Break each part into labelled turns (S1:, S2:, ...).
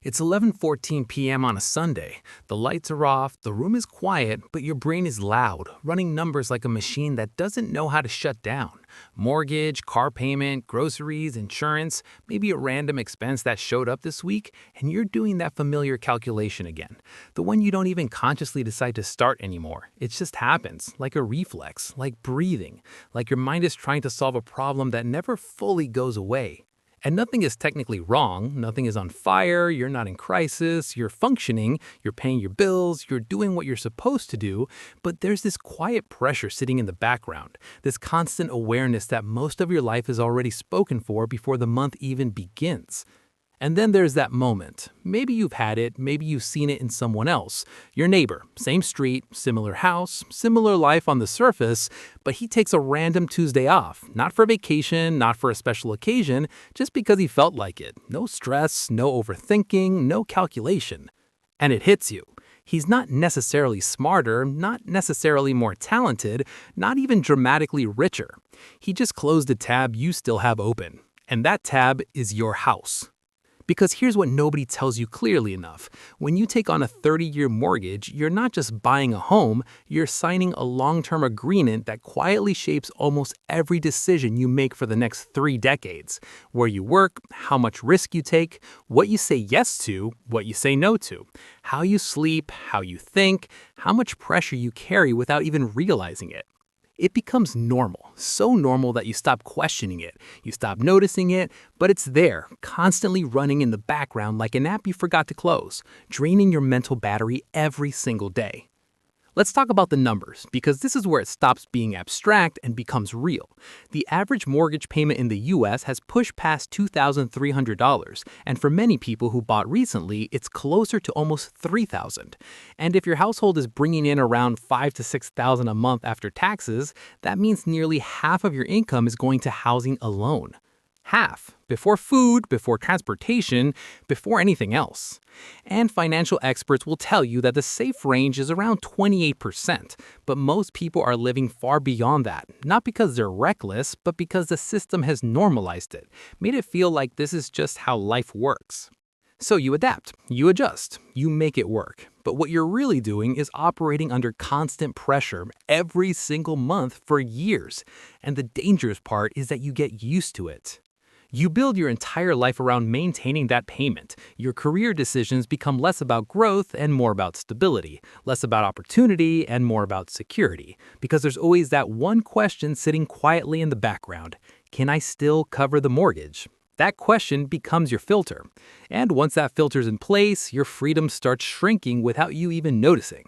S1: It's 11:14 p.m. on a Sunday. The lights are off, the room is quiet, but your brain is loud, running numbers like a machine that doesn't know how to shut down. Mortgage, car payment, groceries, insurance, maybe a random expense that showed up this week, and you're doing that familiar calculation again. The one you don't even consciously decide to start anymore. It just happens, like a reflex, like breathing, like your mind is trying to solve a problem that never fully goes away. And nothing is technically wrong, nothing is on fire, you're not in crisis, you're functioning, you're paying your bills, you're doing what you're supposed to do, but there's this quiet pressure sitting in the background, this constant awareness that most of your life is already spoken for before the month even begins. And then there's that moment. Maybe you've had it, maybe you've seen it in someone else. Your neighbor, same street, similar house, similar life on the surface, but he takes a random Tuesday off, not for vacation, not for a special occasion, just because he felt like it. No stress, no overthinking, no calculation. And it hits you. He's not necessarily smarter, not necessarily more talented, not even dramatically richer. He just closed a tab you still have open. And that tab is your house. Because here's what nobody tells you clearly enough. When you take on a 30-year mortgage, you're not just buying a home, you're signing a long-term agreement that quietly shapes almost every decision you make for the next 3 decades. Where you work, how much risk you take, what you say yes to, what you say no to, how you sleep, how you think, how much pressure you carry without even realizing it. It becomes normal, so normal that you stop questioning it, you stop noticing it, but it's there, constantly running in the background like an app you forgot to close, draining your mental battery every single day. Let's talk about the numbers, because this is where it stops being abstract and becomes real. The average mortgage payment in the US has pushed past $2,300, and for many people who bought recently, it's closer to almost $3,000. And if your household is bringing in around $5,000 to $6,000 a month after taxes, that means nearly half of your income is going to housing alone. Half, before food, before transportation, before anything else. And financial experts will tell you that the safe range is around 28%, but most people are living far beyond that, not because they're reckless, but because the system has normalized it, made it feel like this is just how life works. So you adapt, you adjust, you make it work. But what you're really doing is operating under constant pressure every single month for years. And the dangerous part is that you get used to it. You build your entire life around maintaining that payment. Your career decisions become less about growth and more about stability, less about opportunity and more about security. Because there's always that one question sitting quietly in the background. Can I still cover the mortgage? That question becomes your filter. And once that filter's in place, your freedom starts shrinking without you even noticing.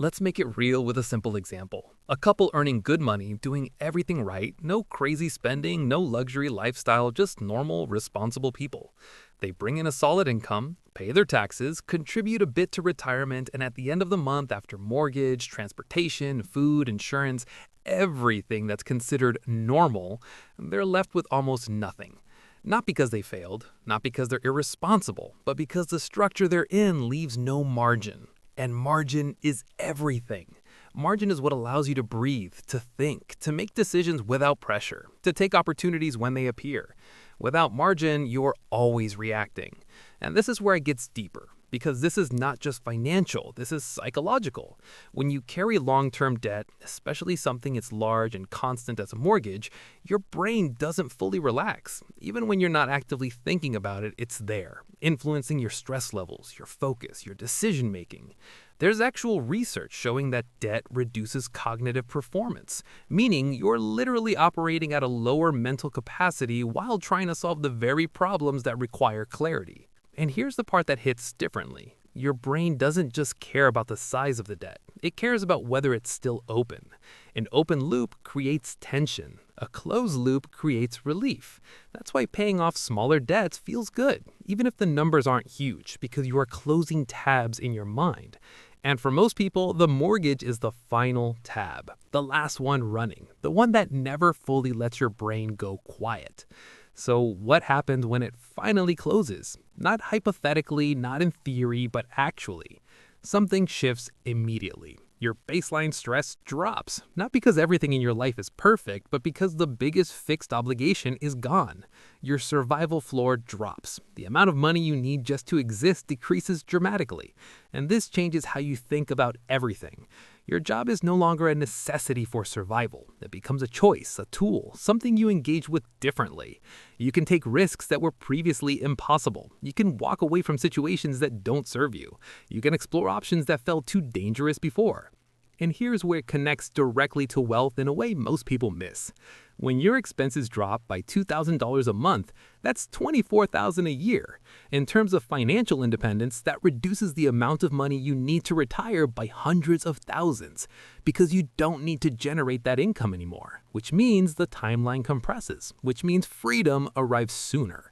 S1: Let's make it real with a simple example. A couple earning good money, doing everything right, no crazy spending, no luxury lifestyle, just normal, responsible people. They bring in a solid income, pay their taxes, contribute a bit to retirement, and at the end of the month, after mortgage, transportation, food, insurance, everything that's considered normal, they're left with almost nothing. Not because they failed, not because they're irresponsible, but because the structure they're in leaves no margin. And margin is everything. Margin is what allows you to breathe, to think, to make decisions without pressure, to take opportunities when they appear. Without margin, you're always reacting. And this is where it gets deeper, because this is not just financial, this is psychological. When you carry long-term debt, especially something as large and constant as a mortgage, your brain doesn't fully relax. Even when you're not actively thinking about it, it's there, influencing your stress levels, your focus, your decision-making. There's actual research showing that debt reduces cognitive performance, meaning you're literally operating at a lower mental capacity while trying to solve the very problems that require clarity. And here's the part that hits differently. Your brain doesn't just care about the size of the debt. It cares about whether it's still open. An open loop creates tension. A closed loop creates relief. That's why paying off smaller debts feels good, even if the numbers aren't huge, because you are closing tabs in your mind. And for most people, the mortgage is the final tab, the last one running, the one that never fully lets your brain go quiet. So what happens when it finally closes? Not hypothetically, not in theory, but actually. Something shifts immediately. Your baseline stress drops, not because everything in your life is perfect, but because the biggest fixed obligation is gone. Your survival floor drops. The amount of money you need just to exist decreases dramatically. And this changes how you think about everything. Your job is no longer a necessity for survival. It becomes a choice, a tool, something you engage with differently. You can take risks that were previously impossible. You can walk away from situations that don't serve you. You can explore options that felt too dangerous before. And here's where it connects directly to wealth in a way most people miss. When your expenses drop by $2,000 a month, that's $24,000 a year. In terms of financial independence, that reduces the amount of money you need to retire by hundreds of thousands, because you don't need to generate that income anymore, which means the timeline compresses, which means freedom arrives sooner.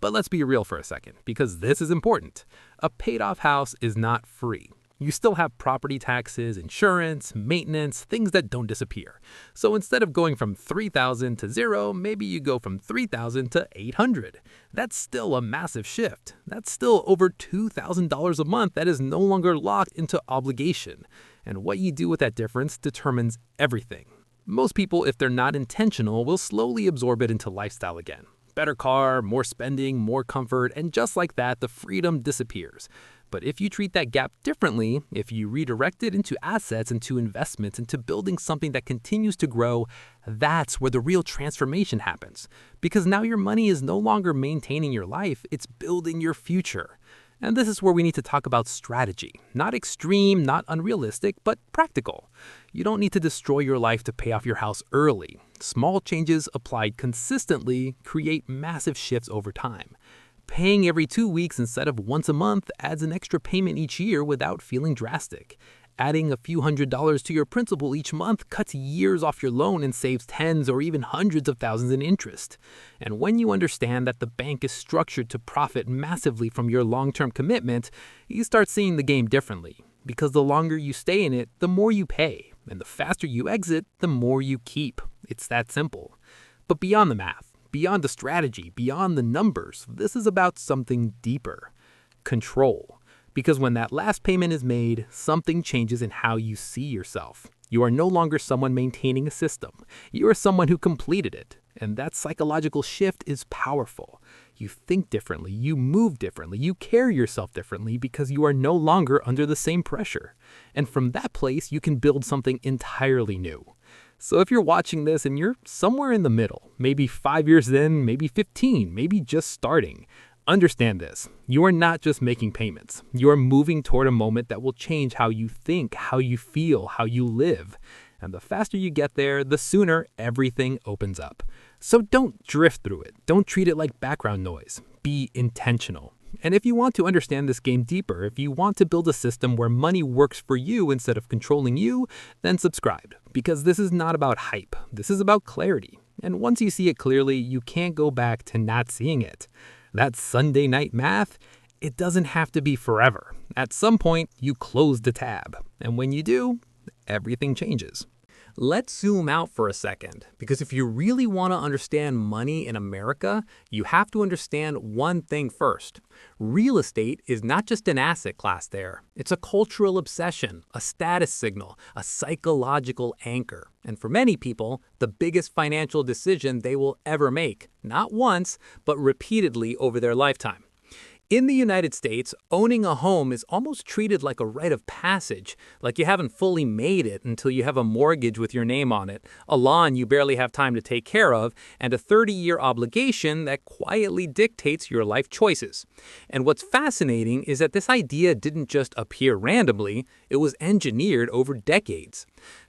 S1: But let's be real for a second, because this is important. A paid-off house is not free. You still have property taxes, insurance, maintenance, things that don't disappear. So instead of going from $3,000 to zero, maybe you go from $3,000 to $800. That's still a massive shift. That's still over $2,000 a month that is no longer locked into obligation. And what you do with that difference determines everything. Most people, if they're not intentional, will slowly absorb it into lifestyle again. Better car, more spending, more comfort, and just like that, the freedom disappears. But if you treat that gap differently, if you redirect it into assets, into investments, into building something that continues to grow, that's where the real transformation happens. Because now your money is no longer maintaining your life, it's building your future. And this is where we need to talk about strategy. Not extreme, not unrealistic, but practical. You don't need to destroy your life to pay off your house early. Small changes applied consistently create massive shifts over time. Paying every 2 weeks instead of once a month adds an extra payment each year without feeling drastic. Adding a few $100s to your principal each month cuts years off your loan and saves tens or even hundreds of thousands in interest. And when you understand that the bank is structured to profit massively from your long-term commitment, you start seeing the game differently. Because the longer you stay in it, the more you pay. And the faster you exit, the more you keep. It's that simple. But beyond the math, beyond the strategy, beyond the numbers, this is about something deeper. Control. Because when that last payment is made, something changes in how you see yourself. You are no longer someone maintaining a system. You are someone who completed it. And that psychological shift is powerful. You think differently, you move differently, you carry yourself differently because you are no longer under the same pressure. And from that place, you can build something entirely new. So if you're watching this and you're somewhere in the middle, maybe 5 years in, maybe 15, maybe just starting, understand this. You are not just making payments. You are moving toward a moment that will change how you think, how you feel, how you live. And the faster you get there, the sooner everything opens up. So don't drift through it. Don't treat it like background noise. Be intentional. And if you want to understand this game deeper, if you want to build a system where money works for you instead of controlling you, then subscribe. Because this is not about hype. This is about clarity. And once you see it clearly, you can't go back to not seeing it. That Sunday night math, it doesn't have to be forever. At some point, you close the tab. And when you do, everything changes. Let's zoom out for a second, because if you really want to understand money in America, you have to understand one thing first. Real estate is not just an asset class there. It's a cultural obsession, a status signal, a psychological anchor. And for many people, the biggest financial decision they will ever make, not once, but repeatedly over their lifetime. In the United States, owning a home is almost treated like a rite of passage, like you haven't fully made it until you have a mortgage with your name on it, a lawn you barely have time to take care of, and a 30-year obligation that quietly dictates your life choices. And what's fascinating is that this idea didn't just appear randomly, it was engineered over decades.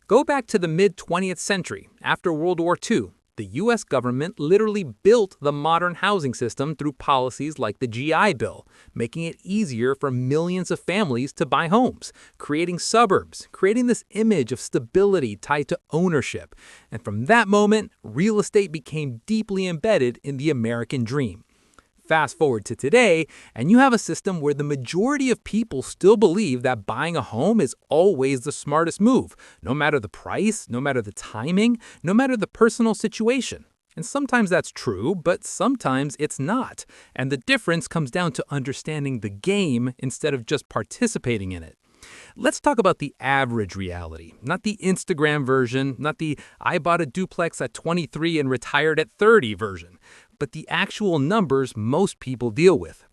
S1: Go back to the mid-20th century, after World War II. The U.S. government literally built the modern housing system through policies like the GI Bill, making it easier for millions of families to buy homes, creating suburbs, creating this image of stability tied to ownership. And from that moment, real estate became deeply embedded in the American dream. Fast forward to today, and you have a system where the majority of people still believe that buying a home is always the smartest move, no matter the price, no matter the timing, no matter the personal situation. And sometimes that's true, but sometimes it's not. And the difference comes down to understanding the game instead of just participating in it. Let's talk about the average reality, not the Instagram version, not the I bought a duplex at 23 and retired at 30 version, but the actual numbers most people deal with.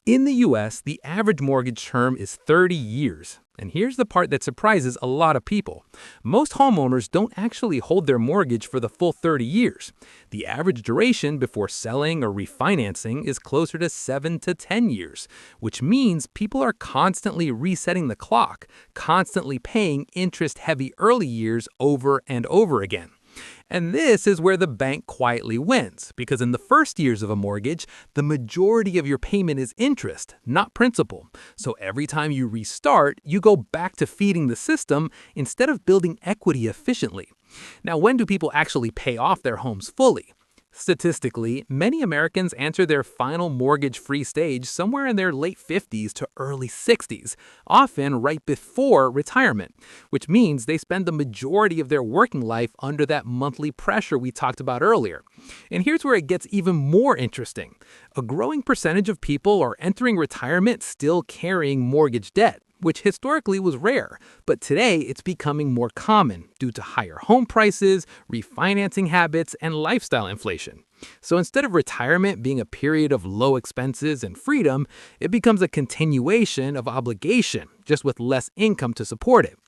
S1: In the US, the average mortgage term is 30 years. And here's the part that surprises a lot of people. Most homeowners don't actually hold their mortgage for the full 30 years. The average duration before selling or refinancing is closer to 7 to 10 years, which means people are constantly resetting the clock, constantly paying interest-heavy early years over and over again. And this is where the bank quietly wins, because in the first years of a mortgage, the majority of your payment is interest, not principal. So every time you restart, you go back to feeding the system instead of building equity efficiently. Now, when do people actually pay off their homes fully? Statistically, many Americans enter their final mortgage-free stage somewhere in their late 50s to early 60s, often right before retirement, which means they spend the majority of their working life under that monthly pressure we talked about earlier. And here's where it gets even more interesting. A growing percentage of people are entering retirement still carrying mortgage debt, which historically was rare, but today it's becoming more common due to higher home prices, refinancing habits, and lifestyle inflation. So instead of retirement being a period of low expenses and freedom, it becomes a continuation of obligation, just with less income to support it.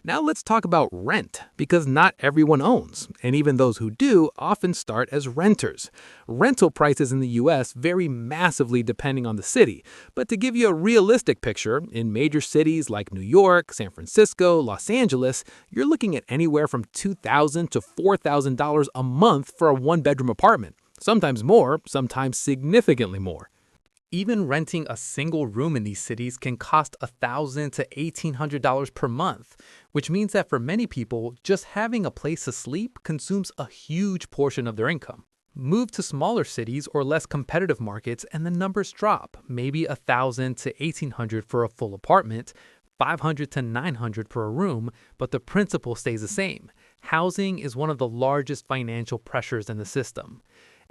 S1: Now let's talk about rent, because not everyone owns, and even those who do often start as renters. Rental prices in the US vary massively depending on the city, but to give you a realistic picture, in major cities like New York, San Francisco, Los Angeles, you're looking at anywhere from $2,000 to $4,000 a month for a one-bedroom apartment. Sometimes more, sometimes significantly more. Even renting a single room in these cities can cost $1,000 to $1,800 per month, which means that for many people, just having a place to sleep consumes a huge portion of their income. Move to smaller cities or less competitive markets and the numbers drop, maybe $1,000 to $1,800 for a full apartment, $500 to $900 for a room, but the principle stays the same. Housing is one of the largest financial pressures in the system.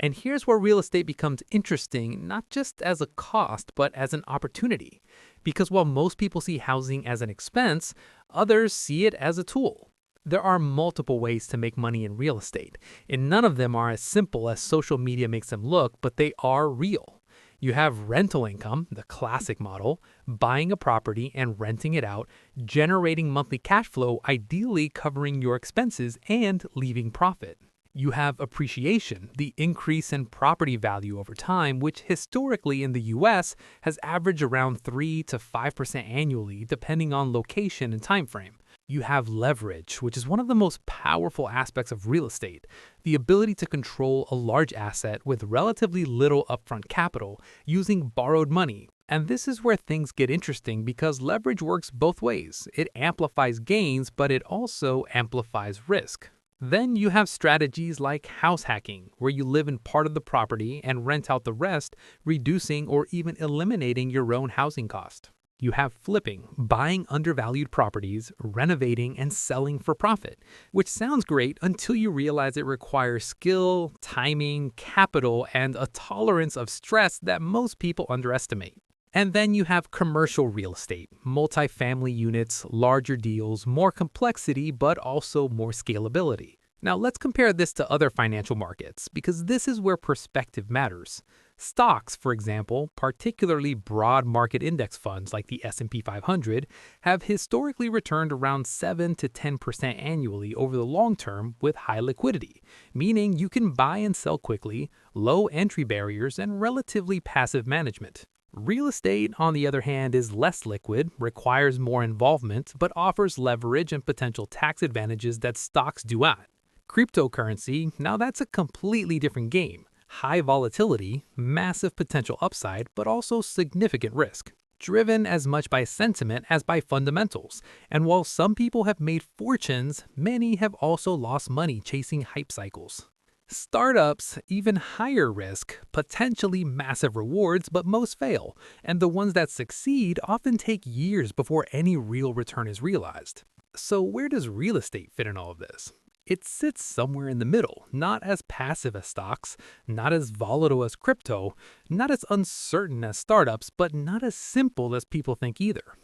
S1: And here's where real estate becomes interesting, not just as a cost, but as an opportunity. Because while most people see housing as an expense, others see it as a tool. There are multiple ways to make money in real estate, and none of them are as simple as social media makes them look, but they are real. You have rental income, the classic model, buying a property and renting it out, generating monthly cash flow, ideally covering your expenses and leaving profit. You have appreciation, the increase in property value over time, which historically in the US has averaged around 3 to 5% annually, depending on location and time frame. You have leverage, which is one of the most powerful aspects of real estate, the ability to control a large asset with relatively little upfront capital using borrowed money. And this is where things get interesting because leverage works both ways. It amplifies gains, but it also amplifies risk. Then you have strategies like house hacking, where you live in part of the property and rent out the rest, reducing or even eliminating your own housing cost. You have flipping, buying undervalued properties, renovating, and selling for profit, which sounds great until you realize it requires skill, timing, capital, and a tolerance of stress that most people underestimate. And then you have commercial real estate, multifamily units, larger deals, more complexity, but also more scalability. Now let's compare this to other financial markets, because this is where perspective matters. Stocks, for example, particularly broad market index funds like the S&P 500, have historically returned around 7 to 10% annually over the long term with high liquidity, meaning you can buy and sell quickly, low entry barriers, and relatively passive management. Real estate, on the other hand, is less liquid, requires more involvement, but offers leverage and potential tax advantages that stocks do not. Cryptocurrency, now that's a completely different game. High volatility, massive potential upside, but also significant risk. Driven as much by sentiment as by fundamentals. And while some people have made fortunes, many have also lost money chasing hype cycles. Startups, even higher risk, potentially massive rewards, but most fail, and the ones that succeed often take years before any real return is realized. So where does real estate fit in all of this? It sits somewhere in the middle, not as passive as stocks, not as volatile as crypto, not as uncertain as startups, but not as simple as people think either.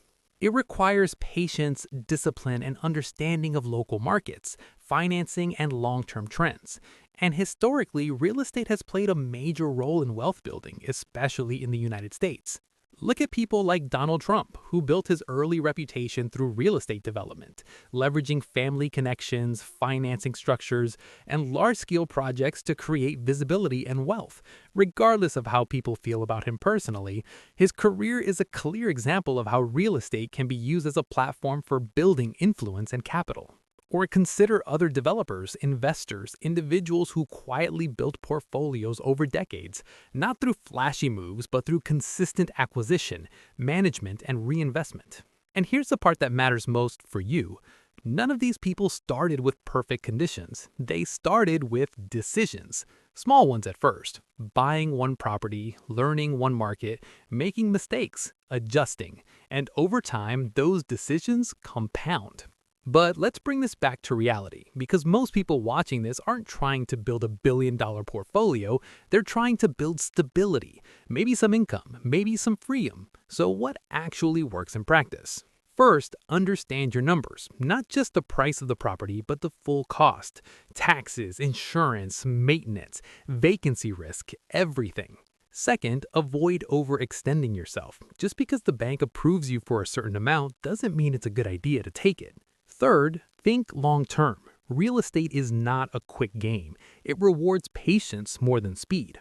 S1: It requires patience, discipline, and understanding of local markets, financing, and long-term trends. And historically, real estate has played a major role in wealth building, especially in the United States. Look at people like Donald Trump, who built his early reputation through real estate development, leveraging family connections, financing structures, and large scale projects to create visibility and wealth. Regardless of how people feel about him personally, his career is a clear example of how real estate can be used as a platform for building influence and capital. Or consider other developers, investors, individuals who quietly built portfolios over decades, not through flashy moves, but through consistent acquisition, management, and reinvestment. And here's the part that matters most for you. None of these people started with perfect conditions. They started with decisions. Small ones at first, buying one property, learning one market, making mistakes, adjusting. And over time, those decisions compound. But let's bring this back to reality, because most people watching this aren't trying to build $1 billion portfolio, they're trying to build stability, maybe some income, maybe some freedom. So what actually works in practice? First, understand your numbers, not just the price of the property, but the full cost. Taxes, insurance, maintenance, vacancy risk, everything. Second, avoid overextending yourself. Just because the bank approves you for a certain amount doesn't mean it's a good idea to take it. Third, think long-term. Real estate is not a quick game. It rewards patience more than speed.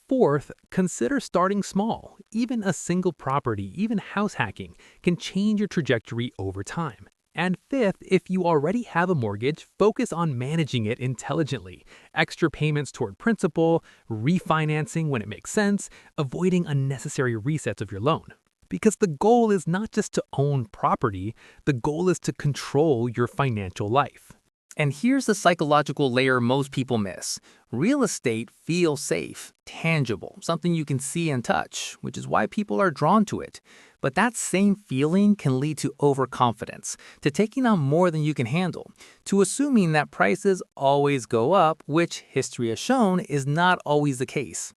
S1: Fourth, consider starting small. Even a single property, even house hacking, can change your trajectory over time. And fifth, if you already have a mortgage, focus on managing it intelligently. Extra payments toward principal, refinancing when it makes sense, avoiding unnecessary resets of your loan. Because the goal is not just to own property, the goal is to control your financial life. And here's the psychological layer most people miss. Real estate feels safe, tangible, something you can see and touch, which is why people are drawn to it. But that same feeling can lead to overconfidence, to taking on more than you can handle, to assuming that prices always go up, which history has shown is not always the case.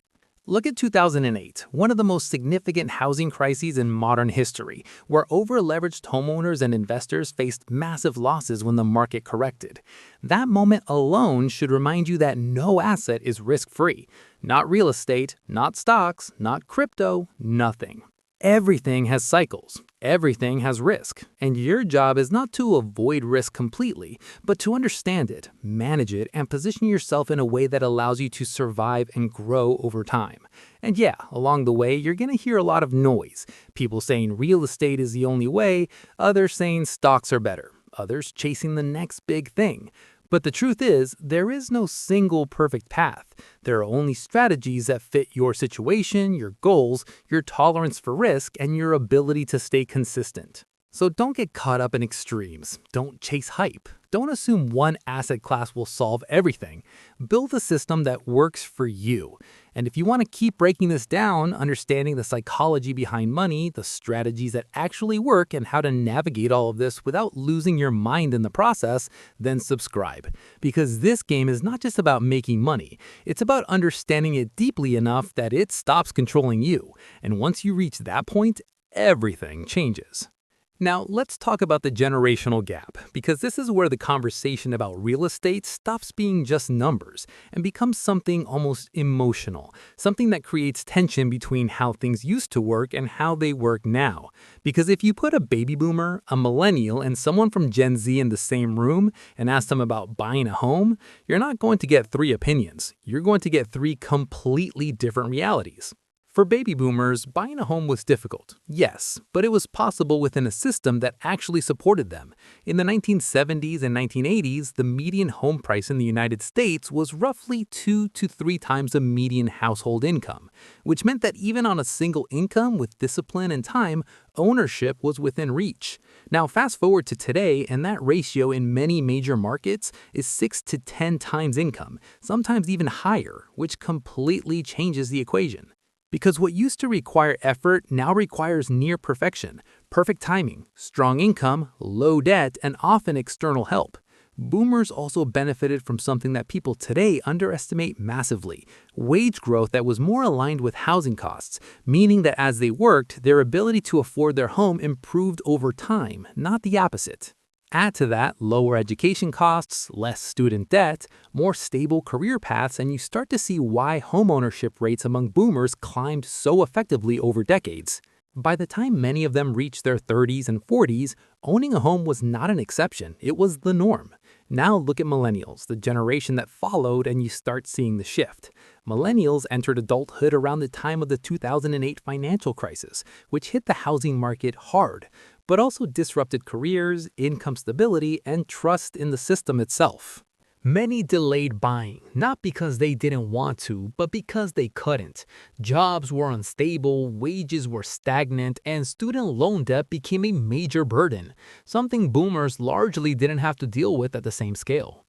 S1: Look at 2008, one of the most significant housing crises in modern history, where over-leveraged homeowners and investors faced massive losses when the market corrected. That moment alone should remind you that no asset is risk-free. Not real estate, not stocks, not crypto, nothing. Everything has cycles, everything has risk, and your job is not to avoid risk completely, but to understand it, manage it, and position yourself in a way that allows you to survive and grow over time. And yeah, along the way, you're going to hear a lot of noise. People saying real estate is the only way, others saying stocks are better, others chasing the next big thing. But the truth is, there is no single perfect path. There are only strategies that fit your situation, your goals, your tolerance for risk, and your ability to stay consistent. So don't get caught up in extremes. Don't chase hype. Don't assume one asset class will solve everything. Build a system that works for you. And if you want to keep breaking this down, understanding the psychology behind money, the strategies that actually work, and how to navigate all of this without losing your mind in the process, then subscribe. Because this game is not just about making money. It's about understanding it deeply enough that it stops controlling you. And once you reach that point, everything changes. Now, let's talk about the generational gap, because this is where the conversation about real estate stops being just numbers and becomes something almost emotional, something that creates tension between how things used to work and how they work now. Because if you put a baby boomer, a millennial, and someone from Gen Z in the same room and ask them about buying a home, you're not going to get three opinions. You're going to get three completely different realities. For baby boomers, buying a home was difficult, yes, but it was possible within a system that actually supported them. In the 1970s and 1980s, the median home price in the United States was roughly 2 to 3 times the median household income, which meant that even on a single income with discipline and time, ownership was within reach. Now fast forward to today, and that ratio in many major markets is 6 to 10 times income, sometimes even higher, which completely changes the equation. Because what used to require effort now requires near perfection, perfect timing, strong income, low debt, and often external help. Boomers also benefited from something that people today underestimate massively: wage growth that was more aligned with housing costs, meaning that as they worked, their ability to afford their home improved over time, not the opposite. Add to that lower education costs, less student debt, more stable career paths, and you start to see why homeownership rates among boomers climbed so effectively over decades. By the time many of them reached their 30s and 40s, owning a home was not an exception, it was the norm. Now look at millennials, the generation that followed, and you start seeing the shift. Millennials entered adulthood around the time of the 2008 financial crisis, which hit the housing market hard, but also disrupted careers, income stability, and trust in the system itself. Many delayed buying, not because they didn't want to, but because they couldn't. Jobs were unstable, wages were stagnant, and student loan debt became a major burden, something boomers largely didn't have to deal with at the same scale.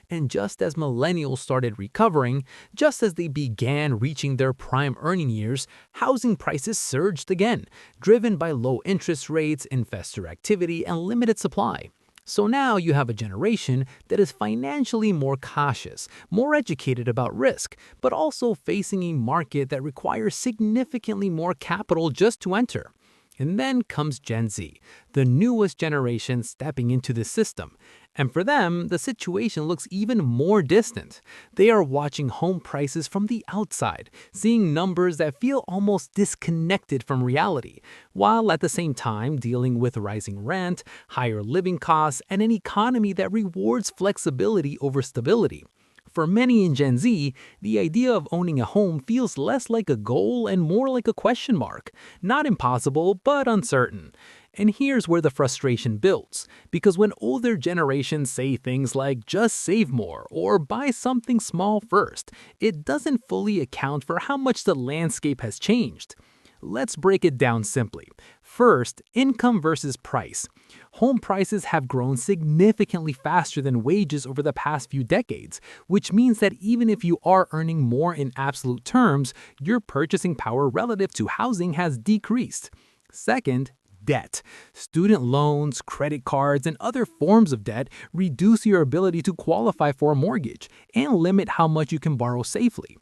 S1: And just as millennials started recovering, just as they began reaching their prime earning years, housing prices surged again, driven by low interest rates, investor activity, and limited supply. So now you have a generation that is financially more cautious, more educated about risk, but also facing a market that requires significantly more capital just to enter. And then comes Gen Z, the newest generation stepping into the system. And for them, the situation looks even more distant. They are watching home prices from the outside, seeing numbers that feel almost disconnected from reality, while at the same time dealing with rising rent, higher living costs, and an economy that rewards flexibility over stability. For many in Gen Z, the idea of owning a home feels less like a goal and more like a question mark. Not impossible, but uncertain. And here's where the frustration builds, because when older generations say things like just save more or buy something small first, it doesn't fully account for how much the landscape has changed. Let's break it down simply. First, income versus price. Home prices have grown significantly faster than wages over the past few decades, which means that even if you are earning more in absolute terms, your purchasing power relative to housing has decreased. Second, debt. Student loans, credit cards, and other forms of debt reduce your ability to qualify for a mortgage and limit how much you can borrow safely.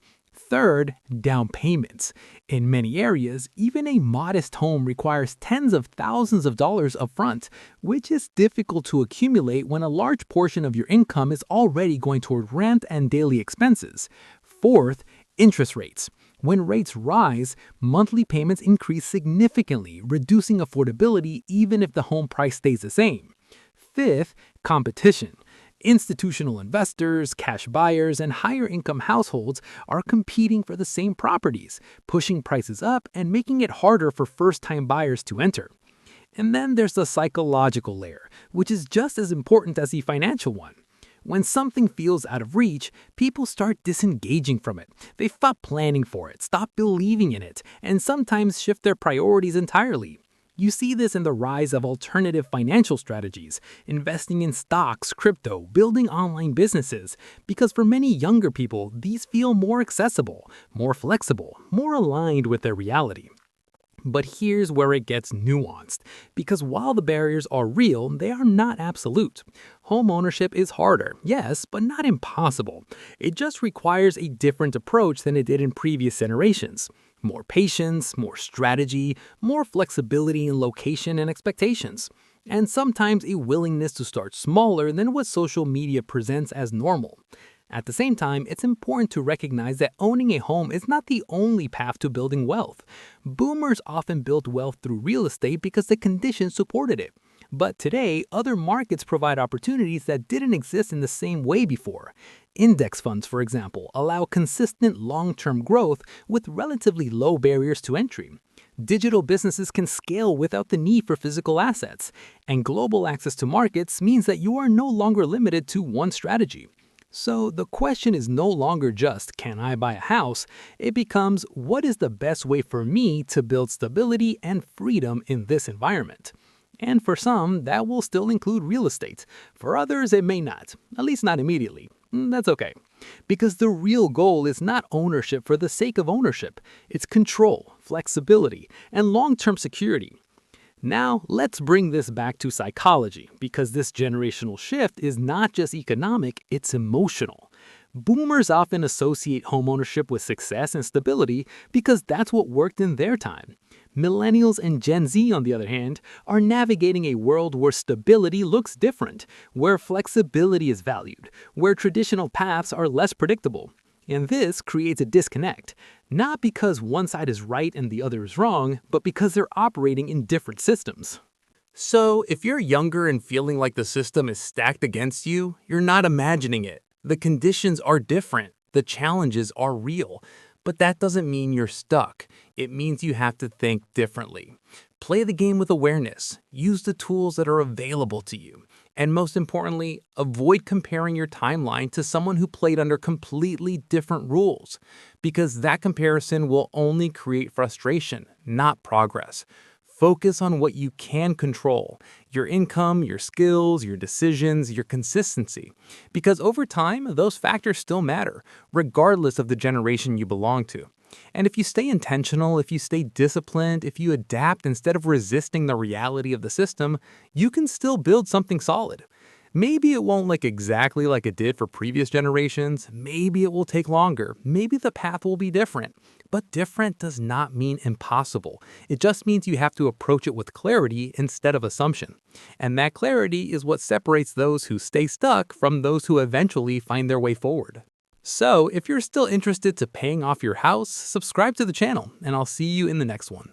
S1: Third, down payments. In many areas, even a modest home requires tens of thousands of dollars upfront, which is difficult to accumulate when a large portion of your income is already going toward rent and daily expenses. Fourth, interest rates. When rates rise, monthly payments increase significantly, reducing affordability even if the home price stays the same. Fifth, competition. Institutional investors, cash buyers, and higher income households are competing for the same properties, pushing prices up and making it harder for first-time buyers to enter. And then there's the psychological layer, which is just as important as the financial one. When something feels out of reach, people start disengaging from it. They stop planning for it, stop believing in it, and sometimes shift their priorities entirely. You see this in the rise of alternative financial strategies, investing in stocks, crypto, building online businesses, because for many younger people, these feel more accessible, more flexible, more aligned with their reality. But here's where it gets nuanced, because while the barriers are real, they are not absolute. Home ownership is harder, yes, but not impossible. It just requires a different approach than it did in previous generations. More patience, more strategy, more flexibility in location and expectations, and sometimes a willingness to start smaller than what social media presents as normal. At the same time, it's important to recognize that owning a home is not the only path to building wealth. Boomers often built wealth through real estate because the conditions supported it. But today, other markets provide opportunities that didn't exist in the same way before. Index funds, for example, allow consistent long-term growth with relatively low barriers to entry. Digital businesses can scale without the need for physical assets. And global access to markets means that you are no longer limited to one strategy. So the question is no longer just, can I buy a house? It becomes, what is the best way for me to build stability and freedom in this environment? And for some, that will still include real estate. For others, it may not, at least not immediately. That's okay. Because the real goal is not ownership for the sake of ownership. It's control, flexibility, and long-term security. Now, let's bring this back to psychology, because this generational shift is not just economic, it's emotional. Boomers often associate homeownership with success and stability because that's what worked in their time. Millennials and Gen Z, on the other hand, are navigating a world where stability looks different, where flexibility is valued, where traditional paths are less predictable. And this creates a disconnect, not because one side is right and the other is wrong, but because they're operating in different systems. So, if you're younger and feeling like the system is stacked against you, you're not imagining it. The conditions are different, the challenges are real. But that doesn't mean you're stuck. It means you have to think differently. Play the game with awareness, use the tools that are available to you, and most importantly, avoid comparing your timeline to someone who played under completely different rules, because that comparison will only create frustration, not progress. Focus on what you can control: your income, your skills, your decisions, your consistency. Because over time, those factors still matter, regardless of the generation you belong to. And if you stay intentional, if you stay disciplined, if you adapt instead of resisting the reality of the system, you can still build something solid. Maybe it won't look exactly like it did for previous generations, maybe it will take longer, maybe the path will be different. But different does not mean impossible. It just means you have to approach it with clarity instead of assumption. And that clarity is what separates those who stay stuck from those who eventually find their way forward. So, if you're still interested to paying off your house, subscribe to the channel, and I'll see you in the next one.